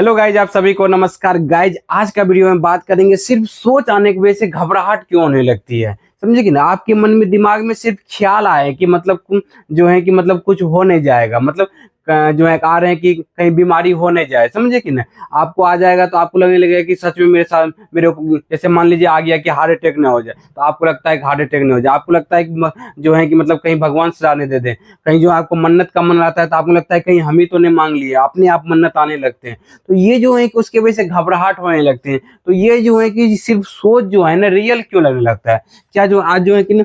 Hello guys, आप सभी को नमस्कार। गाइज आज का वीडियो में बात करेंगे सिर्फ सोच आने की वजह से घबराहट क्यों होने लगती है। समझे कि ना, आपके मन में दिमाग में सिर्फ ख्याल आए कि मतलब जो है कि मतलब कुछ हो नहीं जाएगा, मतलब जो है आ रहे हैं कि कहीं बीमारी हो नहीं जाए। समझे कि ना, आपको आ जाएगा तो आपको लगने लगेगा कि सच में मेरे साथ जैसे मान लीजिए आ गया कि हार्ट अटैक ना हो जाए, तो आपको लगता है कि हार्ट अटैक ना हो जाए। आपको लगता है कि जो है कि मतलब कहीं भगवान से जाने दे दें, कहीं जो आपको मन्नत का मन आता है तो आपको लगता है कहीं हम ही तो नहीं मांग लिए, अपने आप मन्नत आने लगते हैं। तो ये जो है कि उसके वजह से घबराहट होने लगती है। तो ये जो है कि सिर्फ सोच जो है ना रियल क्यों लगने लगता है। क्या जो आज जो है कि ना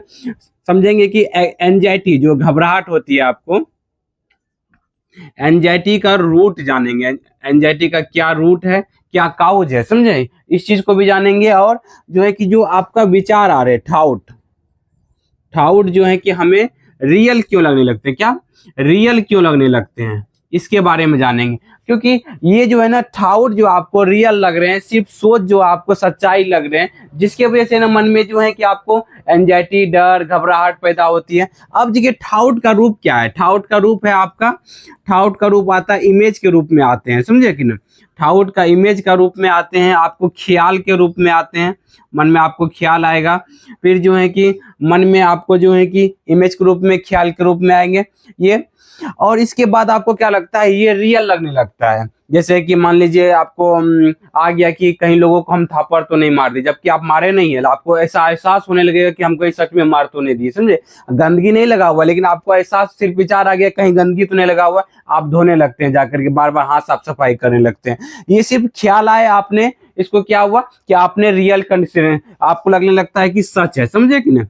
समझेंगे कि एंजाइटी जो घबराहट होती है, आपको एंजाइटी का रूट जानेंगे। एंजाइटी का क्या रूट है, क्या काउज है, समझे, इस चीज को भी जानेंगे। और जो है कि जो आपका विचार आ रहे हैं, ठाउट ठाउट जो है कि हमें रियल क्यों लगने लगते हैं, क्या रियल क्यों लगने लगते हैं, इसके बारे में जानेंगे। क्योंकि ये जो है ना ठाउट जो आपको रियल लग रहे हैं, सिर्फ सोच जो आपको सच्चाई लग रहे हैं, जिसके वजह से ना मन में जो है कि आपको एंजाइटी, डर, घबराहट पैदा होती है। अब देखिए ठाउट का रूप क्या है। ठाउट का रूप है आपका, ठाउट का रूप आता है इमेज के रूप में आते हैं, समझे कि ना। ठाउट का इमेज का रूप में आते हैं, आपको ख्याल के रूप में आते हैं, मन में आपको ख्याल आएगा। फिर जो है कि मन में आपको जो है कि इमेज के रूप में, ख्याल के रूप में आएंगे ये। और इसके बाद आपको क्या लगता है, ये रियल लगने लगता है। जैसे कि मान लीजिए आपको आ गया कि कहीं लोगों को हम थापड़ तो नहीं मार दी, जबकि आप मारे नहीं है। आपको ऐसा एहसास होने लगेगा कि हम कहीं सच में मार तो नहीं दिए, समझे। गंदगी नहीं लगा हुआ, लेकिन आपको एहसास, सिर्फ विचार आ गया कहीं गंदगी तो नहीं लगा हुआ, आप धोने लगते हैं जाकर के, बार बार हाथ साफ सफाई करने लगते हैं। ये सिर्फ ख्याल आए आपने, इसको क्या हुआ कि आपने रियल कंडीशन, आपको लगने लगता है कि सच है, समझे कि ना।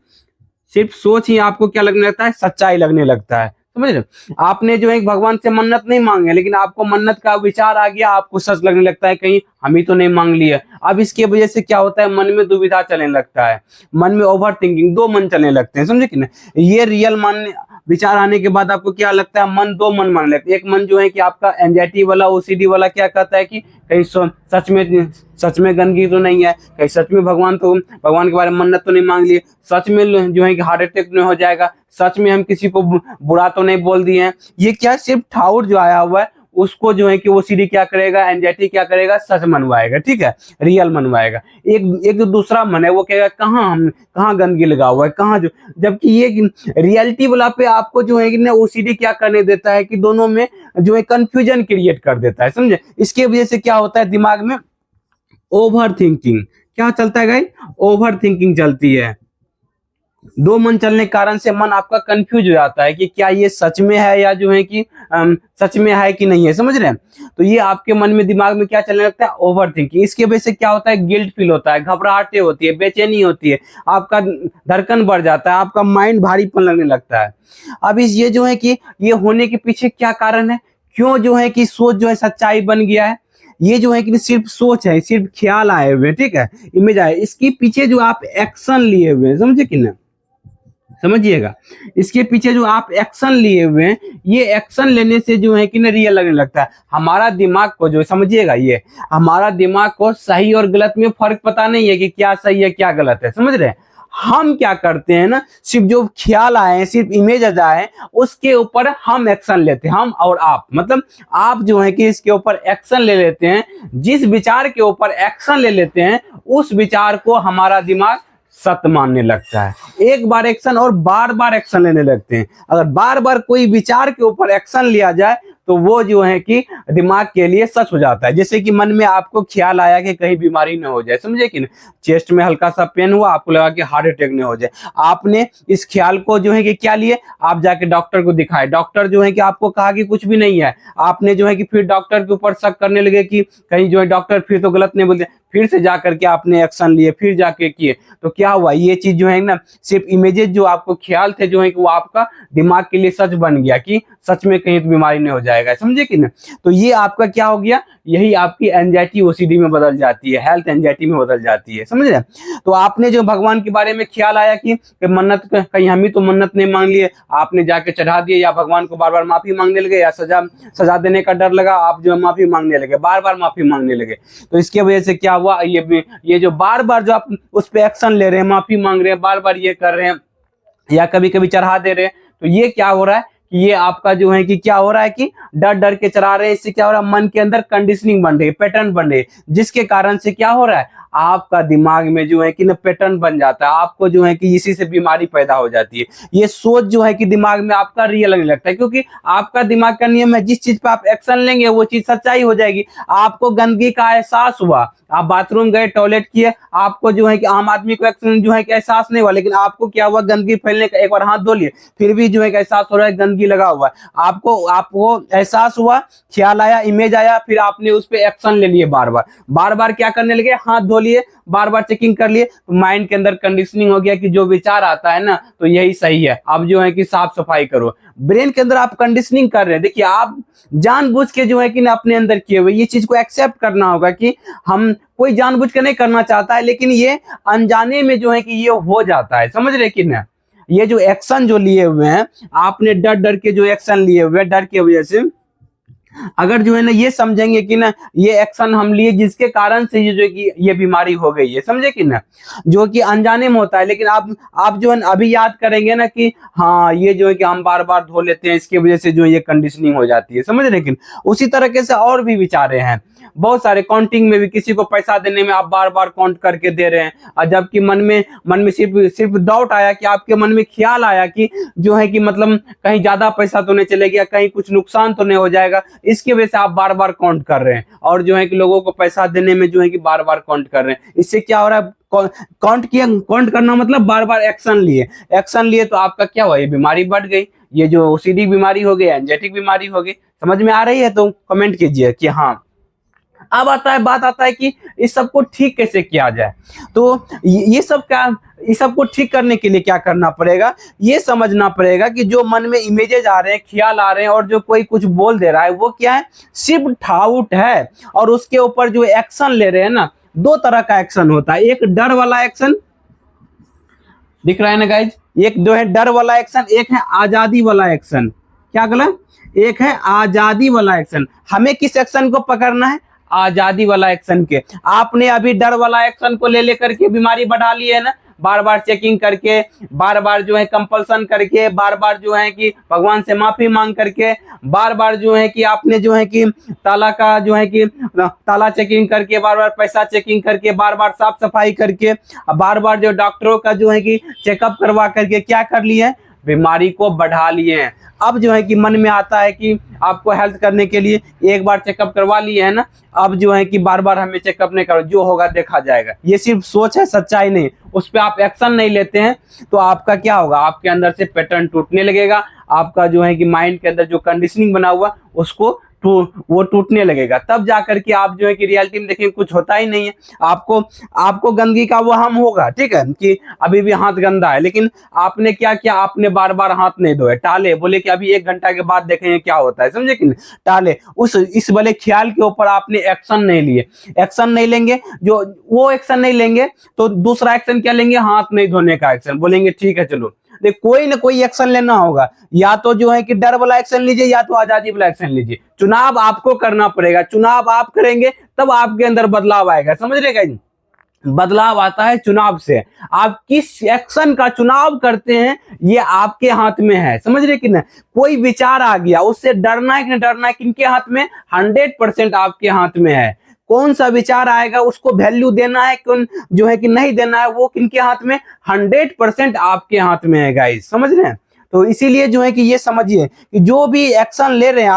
सिर्फ सोच ही आपको क्या लगने लगता है, सच्चाई लगने लगता है, समझ रहे हो। आपने जो है भगवान से मन्नत नहीं मांगे, लेकिन आपको मन्नत का विचार आ गया, आपको सच लगने लगता है कहीं हम ही तो नहीं मांग लिए। अब इसके वजह से क्या होता है, मन में दुविधा चलने लगता है, मन में ओवर थिंकिंग, दो मन चलने लगते हैं, समझे कि ना। ये रियल मन विचार आने के बाद आपको क्या लगता है, मन दो मन मानने लगते हैं। एक मन जो है कि आपका एंजाइटी वाला, ओसीडी वाला, क्या कहता है कि कहीं सच में गंदगी तो नहीं है, कहीं सच में भगवान के बारे में मन्नत तो नहीं मांग लिए, सच में जो है कि हार्ट अटैक नहीं हो जाएगा, सच में हम किसी को बुरा तो नहीं बोल दिए हैं। ये क्या सिर्फ ठाउर जो आया हुआ है, उसको जो है कि वो सीढ़ी क्या करेगा, एंजाइटी क्या करेगा, सच मनवाएगा, ठीक है, रियल मनवाएगा। एक जो दूसरा मन है वो कहेगा कहाँ गंदगी लगा हुआ है, कहाँ जो, जबकि ये रियलिटी वाला पे आपको जो है कि ना ओसीडी क्या करने देता है कि दोनों में जो है कंफ्यूजन क्रिएट कर देता है, समझे। इसके वजह से क्या होता है, दिमाग में ओवर थिंकिंग क्या चलता है गाइस, ओवर थिंकिंग चलती है। दो मन चलने के कारण से मन आपका कंफ्यूज हो जाता है कि क्या ये सच में है या जो है कि सच में है कि नहीं है, समझ रहे हैं। तो ये आपके मन में, दिमाग में क्या चलने लगता है, ओवर थिंकिंग। इसके वजह से क्या होता है, गिल्ट फील होता है, घबराहटें होती है, बेचैनी होती है, आपका धड़कन बढ़ जाता है, आपका माइंड भारीपन लगने लगता है। अब इस ये जो है कि ये होने के पीछे क्या कारण है, क्यों जो है कि सोच जो है सच्चाई बन गया है। ये जो है कि सिर्फ सोच है, सिर्फ ख्याल आए हुए, ठीक है, इमेज आए। इसके पीछे जो आप एक्शन लिए हुए हैं, समझे कि ना, समझिएगा, इसके पीछे जो आप एक्शन लिए हुए हैं, ये एक्शन लेने से जो है कि ना रियल लगने लगता है। हमारा दिमाग को जो, समझिएगा, ये हमारा दिमाग को सही और गलत में फर्क पता नहीं है कि क्या सही है क्या गलत है, समझ रहे हैं। हम क्या करते हैं ना, सिर्फ जो ख्याल आए, सिर्फ इमेज आए, उसके ऊपर हम एक्शन लेते हैं। हम और आप, मतलब आप जो है कि इसके ऊपर एक्शन ले लेते हैं। जिस विचार के ऊपर एक्शन ले लेते हैं, उस विचार को हमारा दिमाग सत्य मानने लगता है। एक बार एक्शन और बार बार एक्शन लेने लगते हैं। अगर बार बार कोई विचार के ऊपर एक्शन लिया जाए तो वो जो है कि दिमाग के लिए सच हो जाता है। जैसे कि मन में आपको ख्याल आया कि कहीं बीमारी ना हो जाए, समझे कि ना, चेस्ट में हल्का सा पेन हुआ, आपको लगा कि हार्ट अटैक ना हो जाए। आपने इस ख्याल को जो है कि क्या लिए, आप जाके डॉक्टर को दिखाए। डॉक्टर जो है कि आपको कहा कि कुछ भी नहीं है। आपने जो है कि फिर डॉक्टर के ऊपर शक करने लगे कि कहीं जो है डॉक्टर फिर तो गलत नहीं बोलते, फिर से जाकर के आपने एक्शन लिए, फिर जाके किए, तो क्या हुआ, ये चीज जो है ना, सिर्फ इमेजेस जो आपको ख्याल थे जो है कि वो आपका दिमाग के लिए सच बन गया कि सच में कहीं तो बीमारी नहीं हो जाएगा, समझे कि ना। तो ये आपका क्या हो गया, यही आपकी एंजाइटी ओसीडी में बदल जाती है, हेल्थ एंजाइटी में बदल जाती है, समझ रहे। तो आपने जो भगवान के बारे में ख्याल आया कि मन्नत, कहीं हम ही तो मन्नत नहीं मांग लिए, आपने जाके चढ़ा दिए, या भगवान को बार बार माफी मांगने लगे, या सजा देने का डर लगा, आप जो माफी मांगने लगे, बार बार माफी मांगने लगे। तो इसके वजह से क्या हुआ, ये जो बार बार जो आप उस पर एक्शन ले रहे हैं, माफी मांग रहे हैं, बार बार ये कर रहे हैं, या कभी कभी चढ़ा दे रहे हैं, तो ये क्या हो रहा है, कि ये आपका जो है कि क्या हो रहा है कि डर डर के चला रहे हैं। इससे क्या हो रहा है, मन के अंदर कंडीशनिंग बन रही है, पैटर्न बन रही है, जिसके कारण से क्या हो रहा है, आपका दिमाग में जो है कि ना पैटर्न बन जाता है, आपको जो है कि इसी से बीमारी पैदा हो जाती है। ये सोच जो है कि दिमाग में आपका रियल लगने लगता है, क्योंकि आपका दिमाग का नियम है, जिस चीज पे आप एक्शन लेंगे वो चीज सच्चाई हो जाएगी। आपको गंदगी का एहसास हुआ, आप बाथरूम गए, टॉयलेट किए, आपको जो है कि आम आदमी को एक्शन जो है कि एहसास नहीं हुआ, लेकिन आपको क्या हुआ, गंदगी फैलने का, एक बार हाथ धो लिए, फिर भी जो है कि एहसास हो रहा है गंदगी लगा हुआ है। आपको आपको एहसास हुआ, ख्याल आया, इमेज आया, फिर आपने उस पर एक्शन ले लिए, बार बार क्या करने लगे, हाथ धो लिए, बार बार चेकिंग कर लिए, माइंड के अंदर कंडीशनिंग हो गया कि जो विचार आता है ना तो यही सही है, अब जो है कि साफ सफाई करो। ब्रेन के अंदर आप कंडीशनिंग कर रहे हैं। देखिए, आप जानबूझ के जो है कि ना अपने अंदर किए हुए ये चीज को एक्सेप्ट करना होगा कि हम, कोई जानबूझ के नहीं करना चाहता है, लेकिन ये अनजाने में जो है कि ये हो जाता है, समझ रहे कि ना। ये जो एक्शन जो लिए हुए हैं आपने, डर डर के जो एक्शन लिए हुए हैं, डर की वजह से, अगर जो है ना ये समझेंगे कि ना ये एक्शन हम लिए जिसके कारण से ये जो कि ये बीमारी हो गई है, समझे कि ना, जो कि अनजाने में होता है, लेकिन आप जो है ना अभी याद करेंगे ना कि हाँ ये जो है कि हम बार बार धो लेते हैं, इसकी वजह से जो ये कंडीशनिंग हो जाती है, समझ रहे। लेकिन उसी तरीके से और भी विचारे हैं बहुत सारे। काउंटिंग में भी किसी को पैसा देने में आप बार बार काउंट करके दे रहे हैं, और जबकि मन में सिर्फ डाउट आया, कि आपके मन में ख्याल आया कि जो है कि मतलब कहीं ज्यादा पैसा तो नहीं चले गया, कहीं कुछ नुकसान तो नहीं हो जाएगा, इसकी वजह से आप बार बार काउंट कर रहे हैं, और जो है कि लोगों को पैसा देने में जो है कि बार बार काउंट कर रहे हैं। इससे क्या हो रहा है, काउंट करना मतलब बार बार एक्शन लिए तो आपका क्या हुआ, ये बीमारी बढ़ गई, ये जो ओसीडी बीमारी हो गई, एंजाइटी बीमारी हो गई। समझ में आ रही है तो कमेंट कीजिए कि हाँ। अब बात आता है कि इस सब को ठीक कैसे किया जाए। तो ये सब को ठीक करने के लिए क्या करना पड़ेगा, ये समझना पड़ेगा कि जो मन में इमेजेस आ रहे हैं, ख्याल आ रहे हैं, और जो कोई कुछ बोल दे रहा है, वो क्या है, सिर्फ डाउट है। और उसके ऊपर जो एक्शन ले रहे हैं ना, दो तरह का एक्शन होता है, एक डर वाला एक्शन, दिख रहा है ना गाइज, एक जो है डर वाला एक्शन, एक है आजादी वाला एक्शन। क्या गलत, एक है आजादी वाला एक्शन। हमें किस एक्शन को पकड़ना है, आजादी वाला एक्शन के। आपने अभी डर वाला एक्शन को ले लेकर के बीमारी बढ़ा ली है ना, बार बार चेकिंग करके, बार बार जो है कंपल्सन करके, बार बार जो है कि भगवान से माफी मांग करके, बार बार जो है कि आपने जो है कि ताला का जो है कि ताला चेकिंग करके, बार बार पैसा चेकिंग करके, बार बार साफ सफाई करके, बार बार जो डॉक्टरों का जो है कि चेकअप करवा करके क्या कर लिए, बीमारी को बढ़ा लिए हैं। अब जो है कि मन में आता है कि आपको हेल्थ करने के लिए एक बार चेकअप करवा लिए है ना, अब जो है कि बार बार हमें चेकअप नहीं करो, जो होगा देखा जाएगा। ये सिर्फ सोच है, सच्चाई नहीं। उस पर आप एक्शन नहीं लेते हैं तो आपका क्या होगा, आपके अंदर से पैटर्न टूटने लगेगा। आपका जो है कि माइंड के अंदर जो कंडीशनिंग बना हुआ उसको वो टूटने लगेगा। तब जाकर के आप जो है कि रियलिटी में देखेंगे कुछ होता ही नहीं है। आपको गंदगी का वहम होगा, ठीक है, कि अभी भी हाथ गंदा है, लेकिन आपने क्या किया, आपने बार बार हाथ नहीं धोए, टाले, बोले कि अभी 1 घंटा के बाद देखेंगे क्या होता है, समझे कि नहीं, टाले। इस वाले ख्याल के ऊपर आपने एक्शन नहीं लिए। एक्शन नहीं लेंगे, जो वो एक्शन नहीं लेंगे तो दूसरा एक्शन क्या लेंगे, हाथ नहीं धोने का एक्शन। बोलेंगे ठीक है चलो, देख कोई ना कोई एक्शन लेना होगा, या तो जो है कि डर वाला एक्शन लीजिए, या तो आजादी वाला एक्शन लीजिए। चुनाव आपको करना पड़ेगा, चुनाव आप करेंगे तब आपके अंदर बदलाव आएगा, समझ रहे हैं। बदलाव आता है चुनाव से। आप किस एक्शन का चुनाव करते हैं ये आपके हाथ में है, समझ रहे कि ना। कोई विचार आ गया, उससे डरना है कि नहीं डरना है, किनके हाथ में, 100% आपके हाथ में है। कौन सा विचार आएगा उसको वैल्यू देना है, कौन जो है कि नहीं देना है, वो किनके हाथ में, 100% आपके हाथ में है गाइस, समझ रहे हैं। तो इसीलिए जो है कि ये समझिए कि जो भी एक्शन ले रहे हैं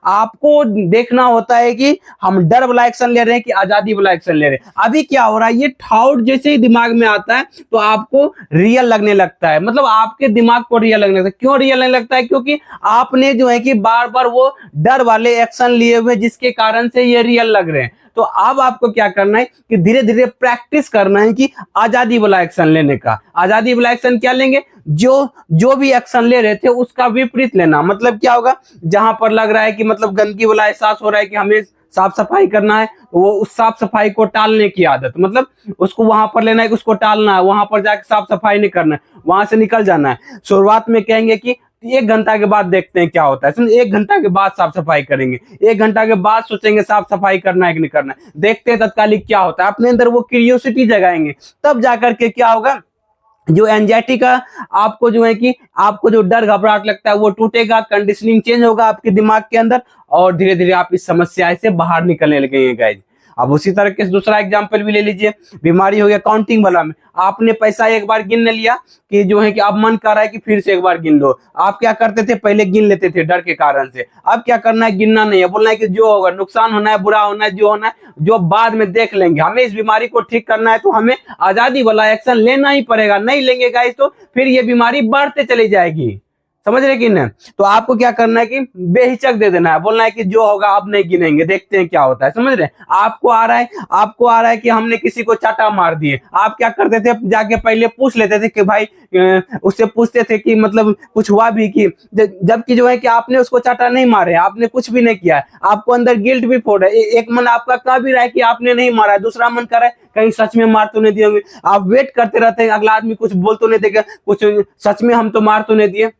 आपको देखना होता है कि हम डर वाला एक्शन ले रहे हैं कि आजादी वाला एक्शन ले रहे हैं। अभी क्या हो रहा है, ये थॉट जैसे ही दिमाग में आता है तो आपको रियल लगने लगता है, मतलब आपके दिमाग को रियल लगने लगता है। क्यों रियल लगने लगता है, क्योंकि आपने जो है कि बार बार वो डर वाले एक्शन लिए हुए, जिसके कारण से ये रियल लग रहे हैं। तो अब आपको क्या करना है कि धीरे धीरे प्रैक्टिस करना है कि आजादी वाला एक्शन लेने का। आजादी वाला एक्शन क्या लेंगे, जो भी एक्शन ले रहे थे उसका विपरीत लेना। मतलब क्या होगा, जहां पर लग रहा है कि मतलब गंदगी वाला एहसास हो रहा है कि हमें साफ सफाई करना है, वो उस साफ सफाई को टालने की आदत, मतलब उसको वहां पर लेना है कि उसको टालना है, वहां पर जाके साफ सफाई नहीं करना है, वहां से निकल जाना है। शुरुआत में कहेंगे कि 1 घंटा के बाद देखते हैं क्या होता है, 1 घंटा के बाद साफ सफाई करेंगे, 1 घंटा के बाद सोचेंगे साफ सफाई करना है कि नहीं करना है, देखते हैं तत्कालिक क्या होता है। अपने अंदर वो क्यूरियोसिटी जगाएंगे, तब जाकर के क्या होगा, जो एंजाइटी का आपको जो है कि आपको जो डर घबराहट लगता है वो टूटेगा, कंडीशनिंग चेंज होगा आपके दिमाग के अंदर और धीरे धीरे आप इस समस्या से बाहर निकलने लगेंगे गाइज। अब उसी तरह के दूसरा एग्जांपल भी ले लीजिए, बीमारी हो गया काउंटिंग वाला में, आपने पैसा एक बार गिन लिया कि जो है कि अब मन कर रहा है कि फिर से एक बार गिन लो। आप क्या करते थे, पहले गिन लेते थे डर के कारण से, अब क्या करना है, गिनना नहीं है, बोलना है कि जो होगा, नुकसान होना है, बुरा होना है, जो होना है जो बाद में देख लेंगे। हमें इस बीमारी को ठीक करना है तो हमें आजादी वाला एक्शन लेना ही पड़ेगा, नहीं लेंगे गाइस तो फिर ये बीमारी बढ़ते चली जाएगी। समझ रहे कि नहीं? तो आपको क्या करना है कि बेहिचक दे देना है, बोलना है कि जो होगा अब नहीं गिनेंगे, देखते हैं क्या होता है। समझ रहे? आपको आ रहा है कि हमने किसी को चाटा मार दिए, आप क्या करते थे, जाके पहले पूछ लेते थे कि भाई, उससे पूछते थे कि मतलब कुछ हुआ भी कि, जबकि जो है कि आपने उसको चाटा नहीं मारे, आपने कुछ भी नहीं किया है, आपको अंदर गिल्ट भी फोड़ है। एक मन आपका कह भी रहा है कि आपने नहीं मारा है, दूसरा मन कर रहा है कहीं सच में मार तो नहीं दिए। आप वेट करते रहते हैं अगला आदमी कुछ बोल तो नहीं देगा, कुछ सच में हम तो मार तो नहीं दिए।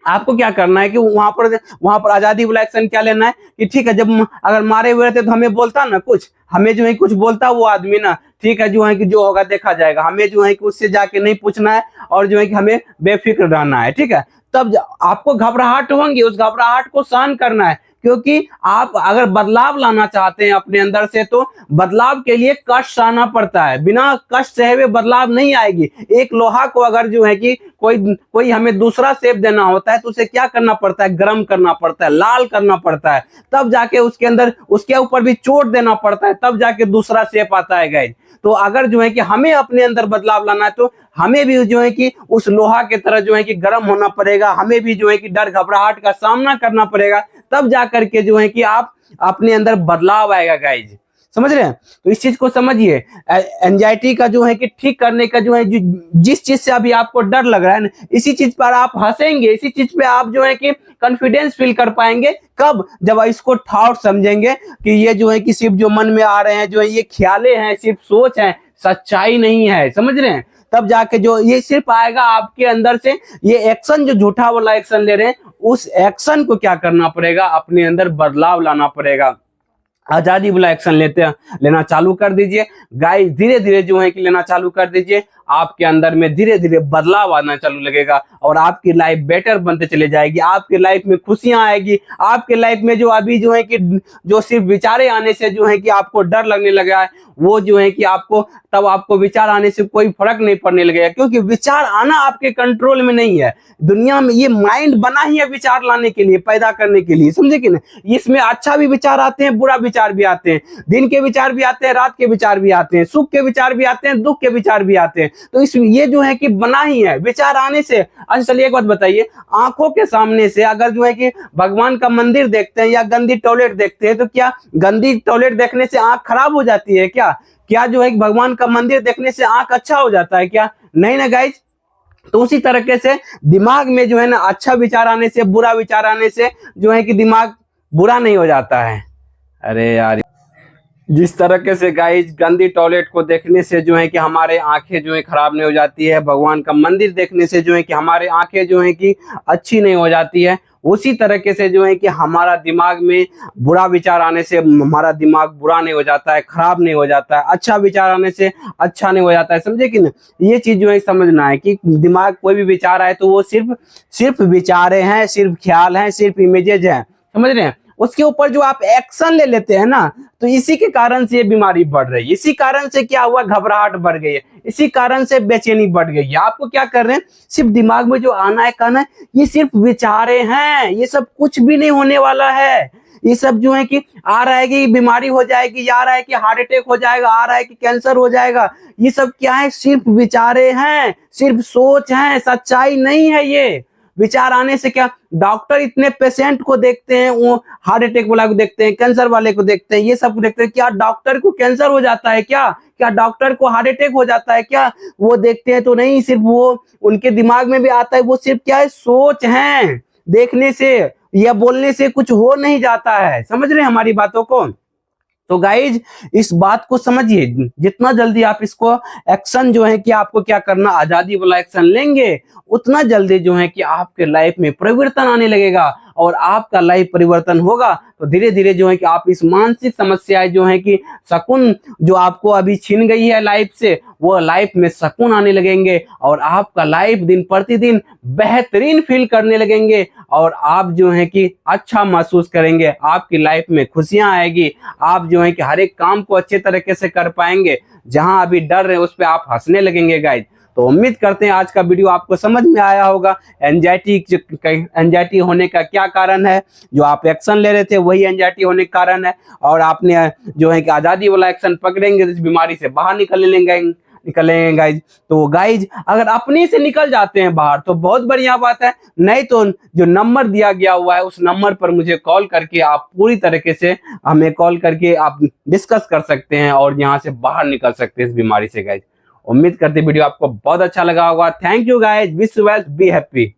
आपको क्या करना है कि वहां पर आजादी वाला एक्शन क्या लेना है कि ठीक है, जब अगर मारे हुए रहते तो हमें बोलता ना, कुछ हमें जो है कुछ बोलता वो आदमी ना, ठीक है, जो है कि जो होगा देखा जाएगा, हमें जो है कि उससे जाके नहीं पूछना है और जो है कि हमें बेफिक्र रहना है। ठीक है, तब आपको घबराहट होंगी, उस घबराहट को सहन करना है, क्योंकि आप अगर बदलाव लाना चाहते हैं अपने अंदर से तो बदलाव के लिए कष्ट सहना पड़ता है, बिना कष्ट सहे हुए बदलाव नहीं आएगी। एक लोहा को अगर जो है कि कोई हमें दूसरा शेप देना होता है तो उसे क्या करना पड़ता है, गर्म करना पड़ता है, लाल करना पड़ता है, तब जाके उसके अंदर उसके ऊपर भी चोट देना पड़ता है, तब जाके दूसरा शेप आता है गाइस। तो अगर जो है कि हमें अपने अंदर बदलाव लाना है तो हमें भी जो है कि उस लोहा की तरह जो है कि गर्म होना पड़ेगा, हमें भी जो है कि डर घबराहट का सामना करना पड़ेगा, तब जाकर के जो है कि आप अपने अंदर बदलाव आएगा गाइज। समझ रहे हैं? तो इस चीज को समझिए। एंजाइटी का जो है कि ठीक करने का जो है, जिस चीज से अभी आपको डर लग रहा है ना, इसी चीज पर आप हंसेंगे, इसी चीज पे आप जो है कि कॉन्फिडेंस फील कर पाएंगे। कब? जब इसको थॉट समझेंगे कि ये जो है कि सिर्फ जो मन में आ रहे हैं, जो है ये ख्यालें हैं, सिर्फ सोच है, सच्चाई नहीं है। समझ रहे हैं? तब जाके जो ये सिर्फ आएगा आपके अंदर से, ये एक्शन जो झूठा वाला एक्शन ले रहे हैं, उस एक्शन को क्या करना पड़ेगा, अपने अंदर बदलाव लाना पड़ेगा। आजादी वाला एक्शन लेना चालू कर दीजिए गाइस, धीरे धीरे जो है कि लेना चालू कर दीजिए, आपके अंदर में धीरे धीरे बदलाव आना चालू लगेगा और आपकी लाइफ बेटर बनते चले जाएगी, आपकी लाइफ में खुशियां आएगी। आपके लाइफ में जो अभी जो है कि जो सिर्फ विचारे आने से जो है कि आपको डर लगने लगा है, वो जो है कि आपको विचार आने से कोई फर्क नहीं पड़ने लगेगा, क्योंकि विचार आना आपके कंट्रोल में नहीं है। दुनिया में ये माइंड बना ही है विचार लाने के लिए, पैदा करने के लिए, समझे कि नहीं? इसमें अच्छा भी विचार आते हैं, बुरा विचार भी आते हैं, दिन के विचार भी आते हैं, रात के विचार भी आते हैं, सुख के विचार भी आते हैं, दुख के विचार भी आते हैं। तो ये जो है कि बना ही है विचार आने से। अच्छा चलिए एक बात बताइए, आंखों के सामने से अगर जो है कि भगवान का मंदिर देखते हैं या गंदी टॉयलेट देखते हैं, तो क्या गंदी टॉयलेट देखने से आंख खराब हो जाती है क्या? क्या जो है कि भगवान का मंदिर देखने से आंख अच्छा हो जाता है क्या? नहीं ना गाइज। तो उसी तरीके से दिमाग में जो है ना, अच्छा विचार आने से, बुरा विचार आने से जो है कि दिमाग बुरा नहीं हो जाता है। अरे यार, जिस तरीके से गाइज गंदी टॉयलेट को देखने से जो है कि हमारे आंखें जो है खराब नहीं हो जाती है, भगवान का मंदिर देखने से जो है कि हमारे आंखें जो है कि अच्छी नहीं हो जाती है, उसी तरीके से जो है कि हमारा दिमाग में बुरा विचार आने से हमारा दिमाग बुरा नहीं हो जाता है, खराब नहीं हो जाता है, अच्छा विचार आने से अच्छा नहीं हो जाता है। समझे कि नहीं? ये चीज जो है समझना है कि दिमाग कोई भी विचार आए तो वो सिर्फ विचारे हैं, सिर्फ ख्याल हैं, सिर्फ इमेजेज हैं। समझ रहे हैं? उसके ऊपर जो आप एक्शन ले लेते हैं ना, तो इसी के कारण से ये बीमारी बढ़ रही है, इसी कारण से क्या हुआ, घबराहट बढ़ गई है, इसी कारण से बेचैनी बढ़ गई है। आपको क्या कर रहे हैं, सिर्फ दिमाग में जो आना है कहना है, ये सिर्फ विचारे हैं, ये सब कुछ भी नहीं होने वाला है। ये सब जो है कि आ रहा है कि बीमारी हो जाएगी, आ रहा है कि हार्ट अटैक हो जाएगा, आ रहा है कि कैंसर हो जाएगा, ये सब क्या है, सिर्फ विचारे हैं, सिर्फ सोच है, सच्चाई नहीं है। ये विचार आने से क्या, डॉक्टर इतने पेशेंट को देखते हैं, वो हार्ट अटैक वाला को देखते हैं, कैंसर वाले को देखते हैं, ये सब को देखते हैं, क्या डॉक्टर को कैंसर हो जाता है क्या? क्या डॉक्टर को हार्ट अटैक हो जाता है क्या? वो देखते हैं तो नहीं, सिर्फ वो उनके दिमाग में भी आता है, वो सिर्फ क्या है, सोच है। देखने से या बोलने से कुछ हो नहीं जाता है। समझ रहे हैं हमारी बातों को? तो गाइज इस बात को समझिए, जितना जल्दी आप इसको एक्शन जो है कि आपको क्या करना, आजादी वाला एक्शन लेंगे, उतना जल्दी जो है कि आपके लाइफ में परिवर्तन आने लगेगा और आपका लाइफ परिवर्तन होगा तो धीरे धीरे जो है कि आप इस मानसिक समस्याएं जो है कि सुकून जो आपको अभी छीन गई है लाइफ से, वो लाइफ में सुकून आने लगेंगे और आपका लाइफ दिन प्रतिदिन बेहतरीन फील करने लगेंगे और आप जो है कि अच्छा महसूस करेंगे, आपकी लाइफ में खुशियां आएगी, आप जो है कि हर एक काम को अच्छे तरीके से कर पाएंगे, जहां अभी डर है उस पर आप हंसने लगेंगे गाइज। तो उम्मीद करते हैं आज का वीडियो आपको समझ में आया होगा। एंजाइटी होने का क्या कारण है, जो आप एक्शन ले रहे थे वही एंजाइटी होने का कारण है, और आपने जो है कि आजादी वाला एक्शन पकड़ेंगे तो इस बीमारी से बाहर निकलेंगे गाइज। तो गाइज अगर अपने से निकल जाते हैं बाहर तो बहुत बढ़िया बात है, नहीं तो जो नंबर दिया गया हुआ है उस नंबर पर मुझे कॉल करके आप पूरी तरीके से हमें कॉल करके आप डिस्कस कर सकते हैं और यहाँ से बाहर निकल सकते हैं इस बीमारी से गाइज। उम्मीद करते वीडियो आपको बहुत अच्छा लगा होगा। Thank you guys, wish you well, be happy.